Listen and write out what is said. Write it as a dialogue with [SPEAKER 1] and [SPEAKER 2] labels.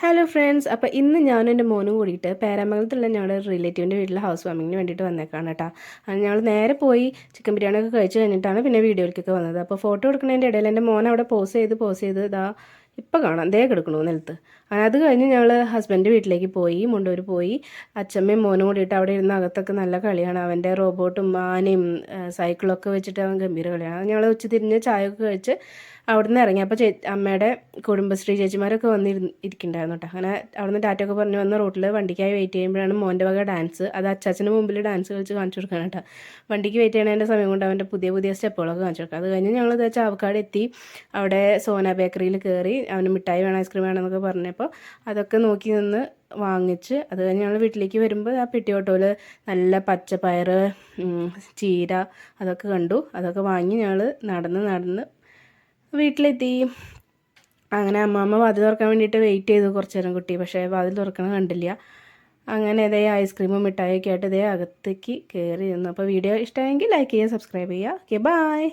[SPEAKER 1] Hello friends, അപ്പോൾ ഇന്ന് ഞാനും എൻ്റെ മോനും കൂടിയിട്ട് പേരാമംഗലത്തുള്ള ഞങ്ങളുടെ റിലേറ്റീവിൻ്റെ വീട്ടിൽ ഹൗസ് വാമിങ്ങിന് വേണ്ടിയിട്ട് വന്നേക്കാണ് കേട്ടോ. ഞങ്ങൾ നേരെ പോയി ചിക്കൻ ബിരിയാണി ഒക്കെ കഴിച്ച് കഴിഞ്ഞിട്ടാണ് പിന്നെ വീഡിയോയിലേക്കൊക്കെ വന്നത്. അപ്പോൾ ഫോട്ടോ എടുക്കുന്നതിൻ്റെ ഇടയിൽ എൻ്റെ മോൻ അവിടെ പോസ് ചെയ്ത് ഇതാ ഇപ്പം കാണാം ദേ കിടക്കണു നിലത്ത്. അത് കഴിഞ്ഞ് ഞങ്ങൾ ഹസ്ബൻഡ് വീട്ടിലേക്ക് പോയി, മുണ്ടൂർ പോയി. അച്ഛമ്മയും മോനും കൂടിയിട്ട് അവിടെ ഇരുന്ന് അകത്തൊക്കെ നല്ല കളിയാണ്. അവൻ്റെ റോബോട്ടും ആനയും സൈക്കിളൊക്കെ വെച്ചിട്ട് അവൻ ഗംഭീര കളിയാണ്. അത് ഞങ്ങൾ ഉച്ച തിരിഞ്ഞ് ചായയൊക്കെ കഴിച്ച് അവിടെ നിന്ന് ഇറങ്ങി. അപ്പോൾ അമ്മയുടെ കുടുംബശ്രീ ചേച്ചിമാരൊക്കെ ഇരിക്കുന്നുണ്ടായിരുന്നു കേട്ടോ. അങ്ങനെ അവിടുന്ന് ടാറ്റൊക്കെ പറഞ്ഞ് വന്ന് റോട്ടിൽ വണ്ടിക്കായി വെയിറ്റ് ചെയ്യുമ്പോഴാണ് മോൻ്റെ വക ഡാൻസ്. അത് അച്ചാച്ചന് മുമ്പിൽ ഡാൻസ് കളിച്ച് കാണിച്ചു കൊടുക്കണം കേട്ടോ. വണ്ടിക്ക് വെയിറ്റ് ചെയ്യണതിൻ്റെ സമയം കൊണ്ട് അവൻ്റെ പുതിയ സ്റ്റെപ്പുകളൊക്കെ കാണിച്ചു കൊടുക്കുക. അത് കഴിഞ്ഞ് ഞങ്ങൾ ചാവക്കാട് എത്തി. അവിടെ സോന ബേക്കറിയിൽ കയറി. അവന് മിഠായി വേണം, ഐസ്ക്രീം വേണമെന്നൊക്കെ പറഞ്ഞപ്പോൾ അതൊക്കെ നോക്കി നിന്ന് വാങ്ങിച്ച് അത് കഴിഞ്ഞ് ഞങ്ങൾ വീട്ടിലേക്ക് വരുമ്പോൾ ആ പെട്ടി ഓട്ടോയിൽ നല്ല പച്ചപ്പയർ, ചീര അതൊക്കെ കണ്ടു. അതൊക്കെ വാങ്ങി ഞങ്ങൾ നടന്ന് വീട്ടിലെത്തി. അങ്ങനെ അമ്മാമ്മ വാതിൽ തുറക്കാൻ വേണ്ടിയിട്ട് വെയിറ്റ് ചെയ്തു കുറച്ച് നേരം കുട്ടി. പക്ഷേ വാതിൽ തുറക്കണം കണ്ടില്ല. അങ്ങനെ ഇതേ ഐസ്ക്രീമും മിഠായിയൊക്കെ ആയിട്ട് ഇതേ അകത്തേക്ക് കയറി നിന്നു. അപ്പോൾ വീഡിയോ ഇഷ്ടമായെങ്കിൽ ലൈക്ക് ചെയ്യുക, സബ്സ്ക്രൈബ് ചെയ്യുക. Okay, by.